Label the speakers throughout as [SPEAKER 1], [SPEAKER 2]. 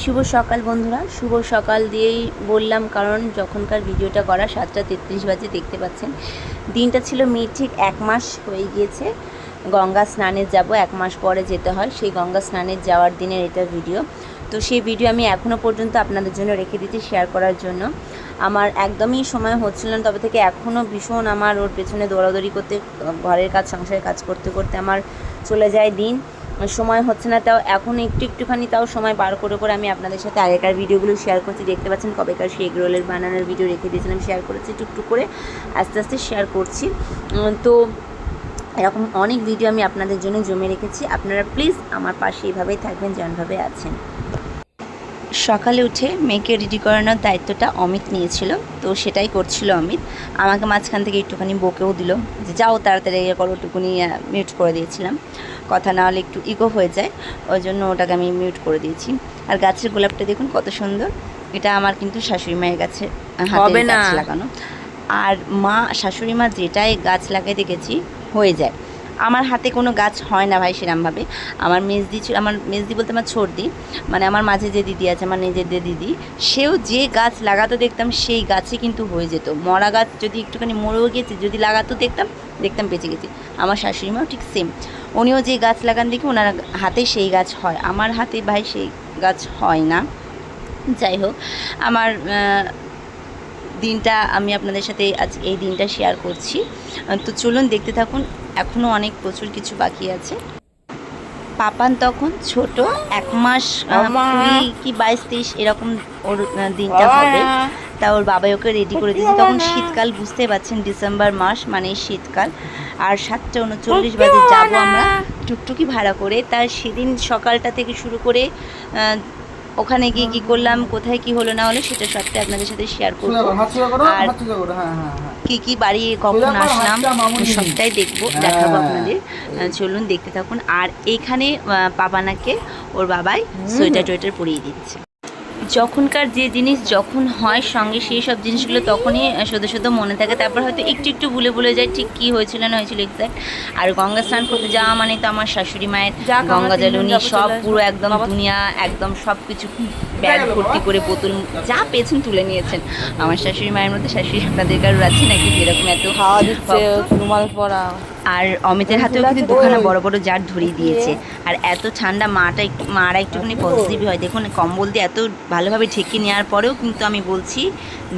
[SPEAKER 1] শুভ সকাল বন্ধুরা, শুভ সকাল দিয়েই বললাম কারণ যখনকার ভিডিওটা করা 7:33 বাজে দেখতে পাচ্ছেন। দিনটা ছিল ঠিক 1 মাস হয়ে গিয়েছে। গঙ্গা স্নানে যাব, 1 মাস পরে যেতে হয়, সেই গঙ্গা স্নানে যাওয়ার দিনের এটা ভিডিও। তো সেই ভিডিও আমি এখনও পর্যন্ত আপনাদের জন্য রেখে দিচ্ছি শেয়ার করার জন্য। আমার একদমই সময় হচ্ছিল না, তবে থেকে এখনও ভীষণ আমার ওর পেছনে দৌড়াদৌড়ি করতে, ঘরের কাজ সংসারের কাজ করতে করতে আমার চলে যায় দিন, সময় হচ্ছে না। তাও এখন একটুখানি তাও সময় বার করে আমি আপনাদের সাথে আগেকার ভিডিওগুলো শেয়ার করছি। দেখতে পাচ্ছেন কবেকার সেই এগ রোলের বানানোর ভিডিও রেখে দিয়েছিলাম, শেয়ার করেছি, টুকটুক করে আস্তে আস্তে শেয়ার করছি। তো এরকম অনেক ভিডিও আমি আপনাদের জন্য জমে রেখেছি। আপনারা প্লিজ আমার পাশে এইভাবেই থাকবেন যেমনভাবে আছেন। সকালে উঠে মেয়েকে রেডি করানোর দায়িত্বটা অমিত নিয়েছিল, তো সেটাই করছিল অমিত। আমাকে মাঝখান থেকে একটুখানি বকেও দিল যে যাও তাড়াতাড়ি করো, টুকুনি মিউট করে দিয়েছিলাম, কথা না হলে একটু ইগো হয়ে যায়, ওই জন্য ওটাকে আমি মিউট করে দিয়েছি। আর গাছের গোলাপটা দেখুন কত সুন্দর, এটা আমার কিন্তু শাশুড়ি মায়ের গাছে হাতে গাছ লাগানো। আর মা শাশুড়ি মা যেটাই গাছ লাগাইতে গেছি হয়ে যায়, আমার হাতে কোনো গাছ হয় না ভাই সেরমভাবে। আমার মেজদি ছিল, আমার মেজদি বলতে আমার ছোটদি, মানে আমার মাঝে যে দিদি আছে, আমার নিজের যে দিদি, সেও যে গাছ লাগাতো দেখতাম সেই গাছে কিন্তু হয়ে যেত। মরা গাছ যদি একটুখানি মরেও গেছে, যদি লাগাতো দেখতাম বেঁচে গেছে। আমার শাশুড়ি মাও ঠিক সেম, উনিও যে গাছ লাগান দেখি ওনার হাতে সেই গাছ হয়, আমার হাতে ভাই সেই গাছ হয় না। যাই হোক, আমার দিনটা আমি আপনাদের সাথে আজ এই দিনটা শেয়ার করছি, তো চলুন দেখতে থাকুন। এখনও অনেক প্রচুর কিছু বাকি আছে। পাপান তখন ছোট, 1 মাস 20 কি 22-23 এরকম ওর দিনটা হবে। তা ওর বাবাই ওকে রেডি করে দিয়েছে। তখন শীতকাল, বুঝতে পারছেন ডিসেম্বর মাস মানে শীতকাল। আর 7:39 বাজে যাবো আমরা টুকটুকি ভাড়া করে। তার সেদিন সকালটা থেকে শুরু করে ওখানে গিয়ে কী করলাম, কোথায় কি হলো না হলো সেটা সবটাই আপনাদের সাথে শেয়ার করবো। আর কি বাড়ি কখন আসলাম সবটাই দেখাবো আপনাদের। চলুন দেখতে থাকুন। আর এইখানে পাপানাকে ওর বাবাই সোয়েটার টোয়েটার পরিয়ে দিচ্ছে। যখনকার যে জিনিস যখন হয় সঙ্গে, সেই সব জিনিসগুলো তখনই শুধু মনে থাকে, তারপর হয়তো একটু ভুলে যায় ঠিক কী হয়েছিল না হয়েছিল এক্স্যাক্ট। আর গঙ্গা স্নান করতে যাওয়া মানে তো আমার শাশুড়ি মায়ের গঙ্গা জল, উনি সব পুরো একদম দুনিয়া একদম সব কিছু ব্যাগ ভর্তি করে বোতল যা পেয়েছেন তুলে নিয়েছেন। আমার শাশুড়ি মায়ের মধ্যে শাশুড়ি আপনাদের কারোর আছে নাকি যেরকম এত খাওয়া দিচ্ছে, রুমাল পরা। আর অমিতের হাতেও কিন্তু দুখানা বড় বড় জার ধরিয়ে দিয়েছে। আর এত ঠান্ডা, মারা একটুখানি পজিটিভ হয়, দেখুন কম্বল দিয়ে এত ভালোভাবে ঢেকে নেওয়ার পরেও কিন্তু আমি বলছি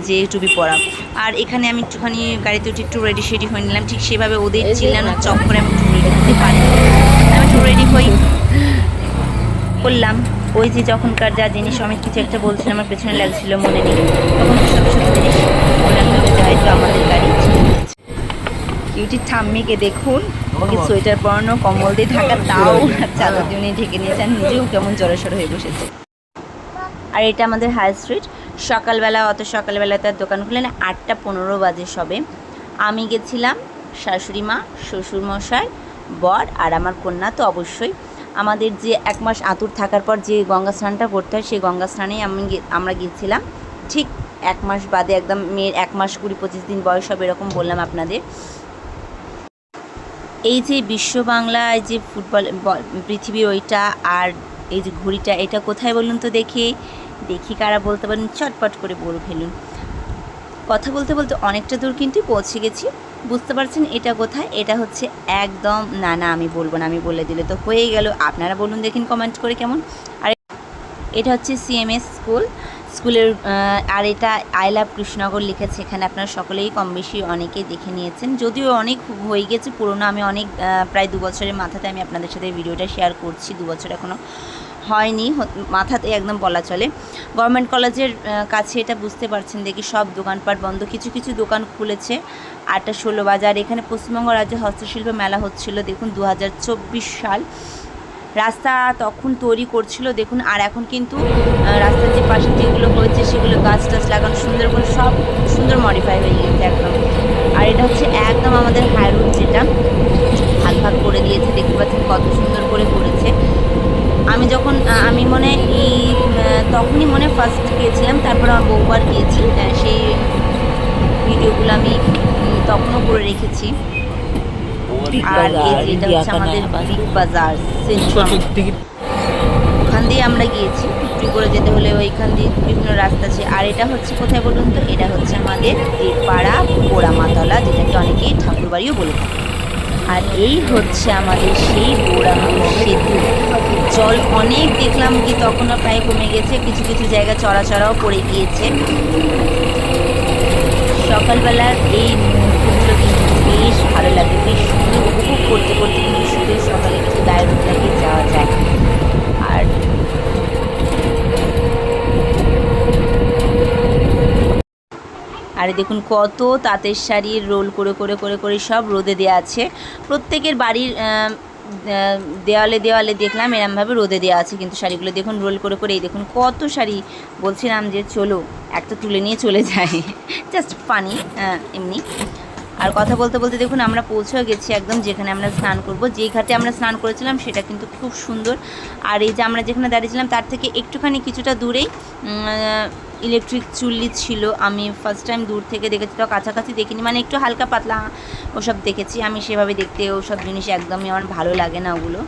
[SPEAKER 1] যে টুপি পরা। আর এখানে আমি একটুখানি গাড়িতে উঠে একটু রেডি সেডি হয়ে নিলাম, ঠিক সেভাবে ওদের চিল্লানোর চক্করে আমি একটু রেডি হতে পারি, আমি একটু রেডি হই করলাম। ওই যে যখনকার যা জিনিস অমিত কিছু একটা বলছিল আমার পেছনে লাগছিল, মনে নেই, তখন ছোটো জিনিস বললাম হয়তো আমাদের গাড়ি কিউটির ঠাম্মিকে দেখুন, ওকে সোয়েটার পরানো, কম্বল দিয়ে ঢাকা, তাও চাদর দিয়ে উনি ঢেকে নিয়েছেন, নিজেও কেমন জড়সড় হয়ে বসেছে। আর এটা আমাদের হাই স্ট্রিট। সকালবেলা, অত সকালবেলা তার দোকান খুলে না, 8:15 বাজে সবে। আমি গেছিলাম, শাশুড়ি মা, শ্বশুরমশাই, বর আর আমার কন্যা। তো অবশ্যই আমাদের যে 1 মাস আতুর থাকার পর যে গঙ্গা স্নানটা করতে হয়, সেই গঙ্গা স্নানেই আমরা গিয়েছিলাম। ঠিক 1 মাস বাদে, একদম মেয়ের 1 মাস 20-25 দিন বয়স হবে এরকম বললাম আপনাদের। এই যে বিশ্ব বাংলায় যে ফুটবল পৃথিবীর ওইটা, আর এই যে ঘড়িটা, এটা কোথায় বলুন তো দেখি কারা বলতে পারেন, চটপট করে বলে ফেলুন। কথা বলতে বলতে অনেকটা দূর কিন্তু পৌঁছে গেছি, বুঝতে পারছেন এটা কোথায়? এটা হচ্ছে একদম, না আমি বলবো না, আমি বলে দিলে তো হয়ে গেল। আপনারা বলুন দেখিন কমেন্ট করে কেমন। আর এটা হচ্ছে CMS স্কুলের, আর এটা আই লাভ কৃষ্ণনগর লিখেছে এখানে। আপনারা সকলেই কম বেশি অনেকেই দেখে নিয়েছেন, যদিও অনেক হয়ে গেছে পুরোনো। আমি অনেক প্রায় 2 বছরের মাথাতে আমি আপনাদের সাথে ভিডিওটা শেয়ার করছি, 2 বছর এখনও হয়নি, মাথাতে একদম বলা চলে। গভর্নমেন্ট কলেজের কাছে এটা, বুঝতে পারছেন দেখি সব দোকানপাট বন্ধ, কিছু দোকান খুলেছে। 8:16 বাজার। এখানে পশ্চিমবঙ্গ রাজ্যে হস্তশিল্প মেলা হচ্ছিল, দেখুন 2024 সাল। রাস্তা তখন তৈরি করছিল দেখুন। আর এখন কিন্তু রাস্তার যে পাশে যেগুলো হয়েছে সেগুলো গাছ টাছ লাগানো সুন্দর করে, সব সুন্দর মডিফাই হয়ে গেছে একদম। আর এটা হচ্ছে একদম আমাদের হাই রোড, যেটা ভাগ করে দিয়েছে, দেখতে পাচ্ছেন কত সুন্দর করে করেছে। আমি তখনই ফার্স্ট গিয়েছিলাম, তারপর আমার বহুবার গিয়েছি, সেই ভিডিওগুলো আমি তখনও করে রেখেছি। আর এই যেটা হচ্ছে আমাদের বিগ বাজার, এখান দিয়ে আমরা গিয়েছি, টুকটুকি করে যেতে হলে ওইখান দিয়ে বিভিন্ন রাস্তা আছে। আর এটা হচ্ছে কোথায় বলুন তো, এটা হচ্ছে আমাদের দেবপাড়া পোড়ামাতলা, যেটাকে অনেকেই ঠাকুরবাড়িও বলে থাকে। আর এই হচ্ছে আমাদের সেই বোড়ামানো সেতু। জল অনেক দেখলাম কি তখনও প্রায় কমে গেছে, কিছু কিছু জায়গা চড়াও পড়ে গিয়েছে। সকালবেলার এই মুহূর্তগুলো কিন্তু বেশ ভালো লাগে, বেশ সুন্দর উপভোগ করতে করতে কিন্তু শুধু সকালে কিছু গায়ের রোদটাকে যাওয়া যায়। আর আরে দেখুন কত তাঁতের শাড়ি রোল করে করে করে করে সব রোদে দেওয়া আছে। প্রত্যেকের বাড়ির দেওয়ালে দেওয়ালে দেখলাম এরমভাবে রোদে দেওয়া আছে, কিন্তু শাড়িগুলো দেখুন রোল করে করে। এই দেখুন কত শাড়ি। বলছিলাম যে চলো একটা তুলে নিয়ে চলে যাই, জাস্ট ফানি এমনি। আর কথা বলতে বলতে দেখুন আমরা পৌঁছেও গেছি একদম যেখানে আমরা স্নান করব। যেই ঘাটে আমরা স্নান করেছিলাম সেটা কিন্তু খুব সুন্দর। আর এই যে আমরা যেখানে দাঁড়িয়েছিলাম তার থেকে একটুখানি কিছুটা দূরেই ইলেকট্রিক চুল্লি ছিল। আমি ফার্স্ট টাইম দূর থেকে দেখেছি, তো কাছাকাছি দেখিনি, মানে একটু হালকা পাতলা ওসব দেখেছি। আমি সেভাবে দেখতে ওসব জিনিস একদমই আমার ভালো লাগে না ওগুলো।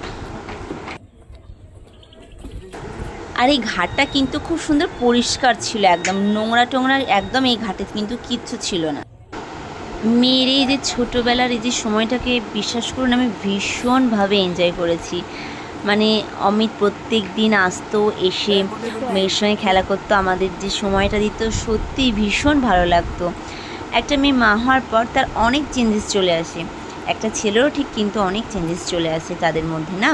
[SPEAKER 1] আর এই ঘাটটা কিন্তু খুব সুন্দর পরিষ্কার ছিল, একদম নোংরা টোংরা একদম এই ঘাটে কিন্তু কিচ্ছু ছিল না। মেয়ের এই যে ছোটোবেলার এই যে সময়টাকে বিশ্বাস করুন আমি ভীষণভাবে এনজয় করেছি। মানে অমিত প্রত্যেক দিন আসতো, এসে মেয়ের সঙ্গে খেলা করতো, আমাদের যে সময়টা দিত সত্যিই ভীষণ ভালো লাগতো। একটা মেয়ে মা হওয়ার পর তার অনেক চেঞ্জেস চলে আসে, একটা ছেলেরও ঠিক কিন্তু অনেক চেঞ্জেস চলে আসে তাদের মধ্যে না।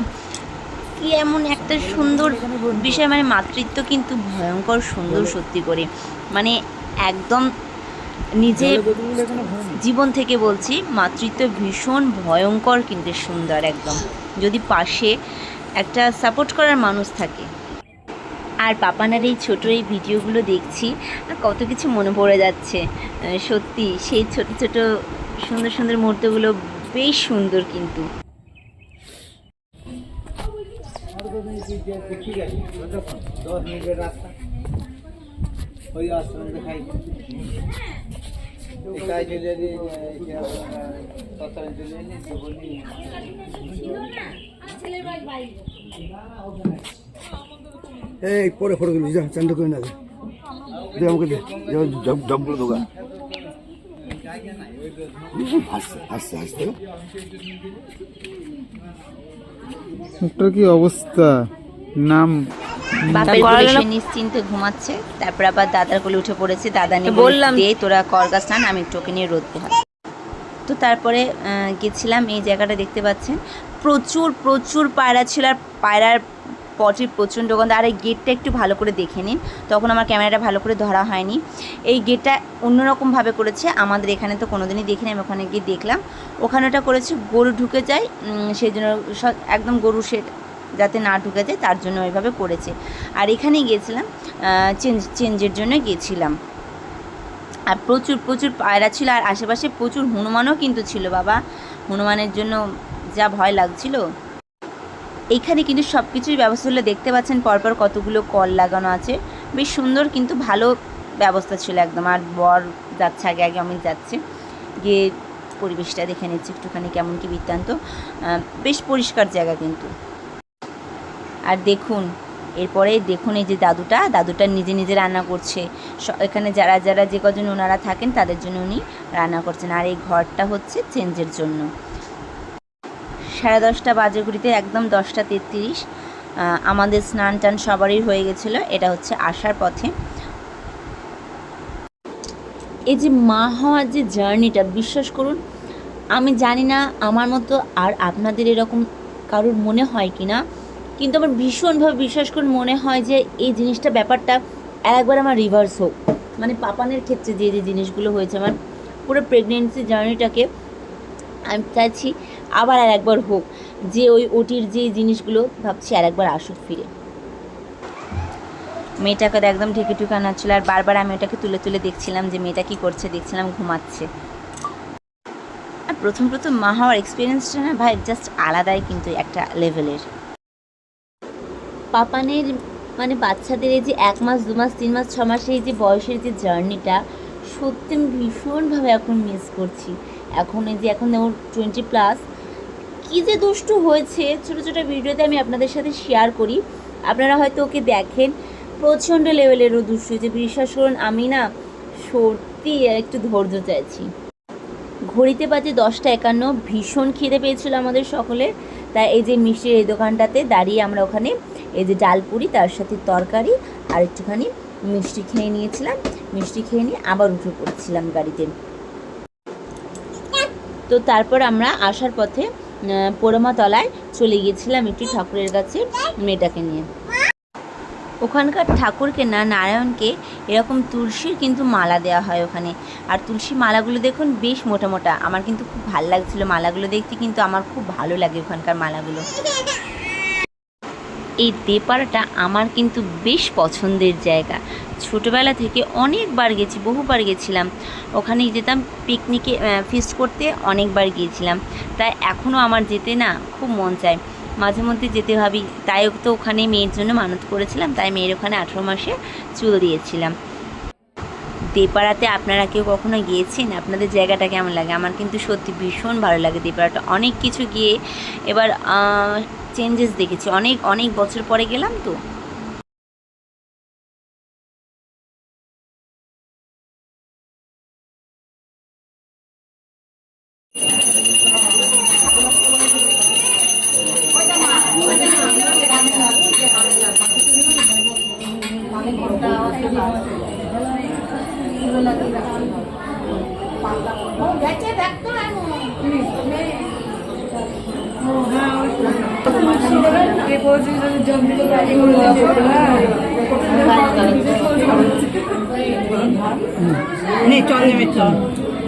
[SPEAKER 1] কি এমন একটা সুন্দর বিষয়, মানে মাতৃত্ব কিন্তু ভয়ঙ্কর সুন্দর সত্যি করে, মানে একদম নিজে জীবন থেকে বলছি, মাতৃত্ব ভীষণ ভয়ঙ্কর কিন্তু সুন্দর একদম, যদি পাশে একটা সাপোর্ট করার মানুষ থাকে। আর পাপানার এই ছোটো এই ভিডিওগুলো দেখছি আর কত কিছু মনে পড়ে যাচ্ছে। সত্যি সেই ছোট ছোট সুন্দর সুন্দর মুহূর্তগুলো বেশ সুন্দর কিন্তু।
[SPEAKER 2] এই পরে ফটো তুলি, যা চান্দা করে না দে আমাকে, দে জবগুলো দোকান হাসতে হাসতে হাসতে
[SPEAKER 3] মুখটার কি অবস্থা। নাম
[SPEAKER 1] বাপের কোলে সে নিশ্চিন্তে ঘুমাচ্ছে, তারপর আবার দাদার কোলে উঠে পড়েছে। দাদা নিয়ে বললাম দিয়ে তোরা করগা স্নান, আমি টোকে নিয়ে রোদ পোহাই। তো তারপরে গেছিলাম এই জায়গাটা দেখতে পাচ্ছেন, প্রচুর প্রচুর পায়রা ছিল, আর পায়রার পটির প্রচণ্ড গন্ধ। আর এই গেটটা একটু ভালো করে দেখে নিন, তখন আমার ক্যামেরাটা ভালো করে ধরা হয়নি। এই গেটটা অন্যরকমভাবে করেছে, আমাদের এখানে তো কোনোদিনই দেখিনি। আমি ওখানে গিয়ে দেখলাম, ওখানে ওটা করেছে গরু ঢুকে যায়, সেই জন্য একদম গরু সে যাতে না ঢুকে যায় তার জন্য ওইভাবে করেছে। আর এখানেই গিয়েছিলাম চেঞ্জের জন্য গিয়েছিলাম। আর প্রচুর প্রচুর পায়রা ছিল, আর আশেপাশে প্রচুর হনুমানও কিন্তু ছিল। বাবা, হনুমানের জন্য যা ভয় লাগছিল। এইখানে কিন্তু সব কিছুই ব্যবস্থা হলো, দেখতে পাচ্ছেন পরপর কতগুলো কল লাগানো আছে, বেশ সুন্দর কিন্তু ভালো ব্যবস্থা ছিল একদম। আর বর যাচ্ছে আগে আগে, অমিত যাচ্ছে, গিয়ে পরিবেশটা দেখে নিচ্ছে একটুখানি কেমন কি বৃত্তান্ত। বেশ পরিষ্কার জায়গা কিন্তু। আর দেখুন এরপরে দেখুন এই যে দাদুটা নিজে নিজে রান্না করছে। এখানে যারা যারা যে কজন ওনারা থাকেন তাদের জন্য উনি রান্না করছেন। আর এই ঘরটা হচ্ছে চেঞ্জের জন্য। 10:30 বাজে ঘুরিতে, একদম 10:33। আমাদের স্নান টান সবারই হয়ে গেছিলো। এটা হচ্ছে আসার পথে। এই যে মা হওয়ার যে জার্নিটা, বিশ্বাস করুন আমি জানি না আমার মতো আর আপনাদের এরকম কারোর মনে হয় কি না, কিন্তু আমার ভীষণভাবে বিশ্বাস করুন মনে হয় যে এই জিনিসটা ব্যাপারটা একবার আমার রিভার্স হোক। মানে পাপানের ক্ষেত্রে যে যে জিনিসগুলো হয়েছে, আমার পুরো প্রেগনেন্সি জার্নিটাকে আমি চাইছি আবার আর একবার হোক, যে ওই ওটির যে জিনিসগুলো ভাবছি আর একবার আসুক ফিরে। মেয়েটাকে একদম ঢেকে ঢুকে আনাচ্ছিল, আর বারবার আমি ওটাকে তুলে তুলে দেখছিলাম যে মেয়েটা কী করছে, দেখছিলাম ঘুমাচ্ছে। আর প্রথম মা হওয়ার এক্সপিরিয়েন্সটা না ভাই জাস্ট আলাদাই কিন্তু একটা লেভেলের। পাপানের মানে বাচ্চাদের এই যে 1 মাস 2 মাস 3 মাস 6 মাসে এই যে বয়সের যে জার্নিটা, সত্যি আমি ভীষণভাবে এখন মিস করছি। এখন এই যে এখন ওর 20+, কী যে দুষ্টু হয়েছে, ছোটো ছোটো ভিডিওতে আমি আপনাদের সাথে শেয়ার করি। আপনারা হয়তো ওকে দেখেন, প্রচণ্ড লেভেলেরও দুষ্টু যে বিশ্বাস করুন আমি না সত্যি একটু ধৈর্য চাইছি। ঘড়িতে বাজে 10টা 51, ভীষণ খিদে পেয়েছিল আমাদের সকলের। তাই এই যে মিষ্টির এই দোকানটাতে দাঁড়িয়ে আমরা ওখানে এই যে ডালপুরি তার সাথে তরকারি আর একটুখানি মিষ্টি খেয়ে নিয়েছিলাম। মিষ্টি খেয়ে নিয়ে আবার উঠে পড়েছিলাম গাড়িতে। তো তারপর আমরা আসার পথে পোড়ামা তলায় চলে গিয়েছিলাম একটু ঠাকুরের কাছে মেয়েটাকে নিয়ে। ওখানকার ঠাকুরকে না নারায়ণকে এরকম তুলসীর কিন্তু মালা দেওয়া হয় ওখানে। আর তুলসী মালাগুলো দেখুন বেশ মোটা মোটা, আমার কিন্তু খুব ভালো লাগছিলো মালাগুলো দেখতে, কিন্তু আমার খুব ভালো লাগে ওখানকার মালাগুলো। এই দেপাড়াটা আমার কিন্তু বেশ পছন্দের জায়গা। ছোটোবেলা থেকে অনেকবার গেছি, বহুবার গেছিলাম ওখানে, যেতাম পিকনিকে ফিস্ট করতে, অনেকবার গিয়েছিলাম। তাই এখনও আমার যেতে না খুব মন চায়, মাঝে মধ্যে যেতে ভাবি। তাই তো ওখানে মেয়ের জন্য মানত করেছিলাম, তাই মেয়ের ওখানে 18 মাসে চুল দিয়েছিলাম। দেপাড়াতে আপনারা কেউ কখনো গিয়েছেন? আপনাদের জায়গাটা কেমন লাগে? আমার কিন্তু সত্যি ভীষণ ভালো লাগে দেপাড়াটা। অনেক কিছু গিয়ে এবার চেঞ্জেস দেখেছি, অনেক অনেক বছর পরে গেলাম তো।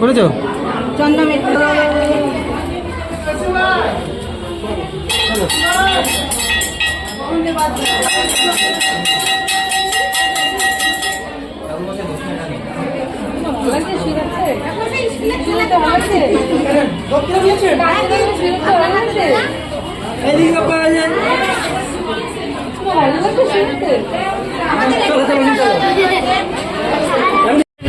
[SPEAKER 3] করেছো?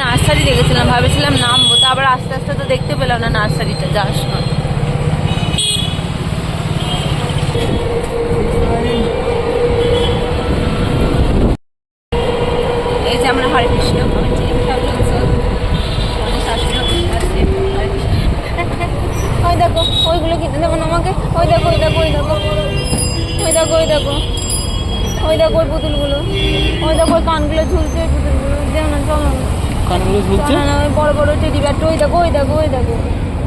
[SPEAKER 1] নার্সারি দেখেছিলাম, ভাবেছিলাম নামবো, তা আবার আস্তে আস্তে তো দেখতে পেলাম না নার্সারিটা যাওয়ার সময়। এই যে আমরা হরে কৃষ্ণ ওই দেখো, ওইগুলো কিনতে দেবো না আমাকে। ওই দেখো, ওই দেখো, ওই দেখো, ওই দেখো, ওই দেখো, ওই দেখো ওই পুতুলগুলো, ওই দেখো ওই কানগুলো ঝুলছে, ওই পুতুলগুলো যেও না, চলো না,
[SPEAKER 3] কানগুলো ঝুলছে
[SPEAKER 1] না, ওই বড় বড় টেডি ব্যাগটা, ওই দেখো, ওই দেখো, ওই দেখো,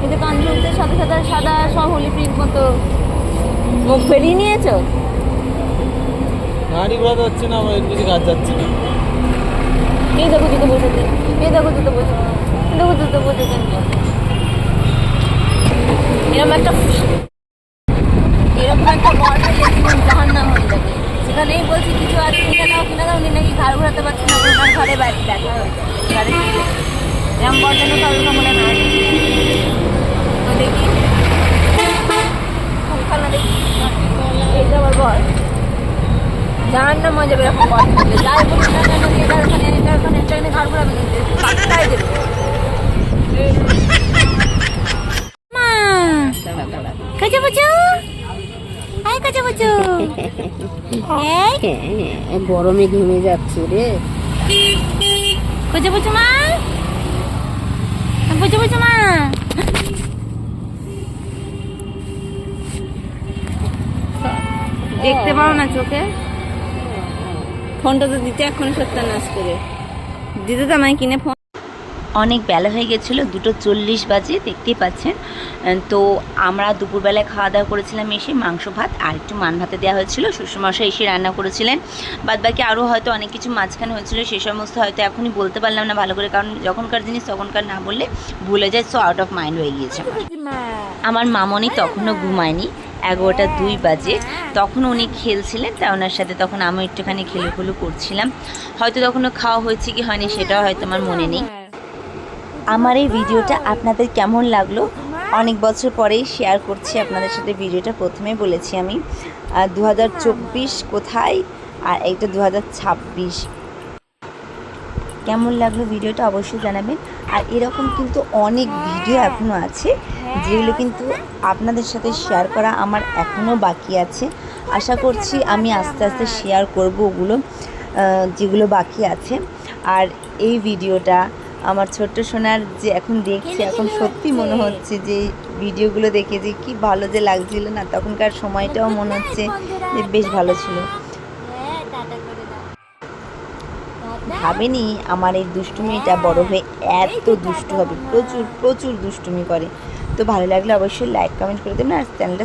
[SPEAKER 1] এই যে কান ঝুলছে সাথে সাথে সাদা সব হোলি প্রিন্ট মতো। মুখ ফেরিয়ে নিয়েছো?
[SPEAKER 3] গাড়ি ঘোড়া যাচ্ছে না, আমার এদিকে গাছ যাচ্ছে না।
[SPEAKER 1] এই দেখো জুতো বসেছে, এই দেখো জুতো বসেছে, দেখো জুতো বসেছে। এরকম একটা বর পেলে জীবন জাহান্নাম হয়ে যাবে। সেখানেই বলছি কিছু আর কিনে দাও, উনি নাকি ঘাড় ঘোরাতে পারছে না, ওনার ঘরে ব্যথা হয়ে যায়। এরকম বর যেন কারোর কামনা না হয়। তো দেখি খেলা দেখি, এই যে আমার বর জাহান্নাম হয়ে যাবে এরকম বর থাকলে। যাই বলি না কেন এখানে ঘাড় ঘোরাবে, তাই দেবে। গরমে ঘেমে যাচ্ছে রে। বুঝো মা, বুঝো মা। দেখতে পাও না চোখে? ফোনটা তো দিতে এখন সত্যানাশ করে দিতে তো আমায় কিনে ফোন। অনেক বেলা হয়ে গেছিলো, 2:40 বাজে, দেখতেই পাচ্ছেন। তো আমরা দুপুরবেলায় খাওয়া দাওয়া করেছিলাম এসে মাংস ভাত আর একটু মান ভাতে দেওয়া হয়েছিল। শ্বশুরমশাই এসে রান্না করেছিলেন, বাদ বাকি আরও হয়তো অনেক কিছু মাঝখানে হয়েছিল, সে সমস্ত হয়তো এখনই বলতে পারলাম না ভালো করে, কারণ যখনকার জিনিস তখনকার না বললে ভুলে যায়। সো আউট অফ মাইন্ড হয়ে গিয়েছে। আমার মামনি তখনও ঘুমায়নি, 11টা 2 বাজে, তখন উনি খেলছিলেন, তাই ওনার সাথে তখন আমি একটুখানি খেলুখুলু করছিলাম। হয়তো তখনও খাওয়া হয়েছে কি হয়নি সেটাও হয়তো আমার মনে নেই। আমার এই ভিডিওটা আপনাদের কেমন লাগলো? অনেক বছর পরেই শেয়ার করছি আপনাদের সাথে ভিডিওটা। প্রথমে বলেছি আমি 2024 কোথায়, আর এইটা 2026। কেমন লাগলো ভিডিওটা অবশ্যই জানাবেন। আর এরকম কিন্তু অনেক ভিডিও এখনও আছে, যেগুলো কিন্তু আপনাদের সাথে শেয়ার করা আমার এখনও বাকি আছে। আশা করছি আমি আস্তে আস্তে শেয়ার করব ওগুলো যেগুলো বাকি আছে। আর এই ভিডিওটা আমার ছোট্ট সোনার যে এখন দেখছে, এখন সত্যি মনে হচ্ছে যে ভিডিওগুলো দেখে যে কি ভালো যে লাগছিল না, তখনকার সময়টাও মনে হচ্ছে যে বেশ ভালো ছিল। ভাবেনি আমার এই দুষ্টুমিটা বড় হয়ে এত দুষ্টু হবে, প্রচুর প্রচুর দুষ্টুমি করে। তো ভালো লাগলে অবশ্যই লাইক কমেন্ট করে দেবেন আর চ্যানেলটা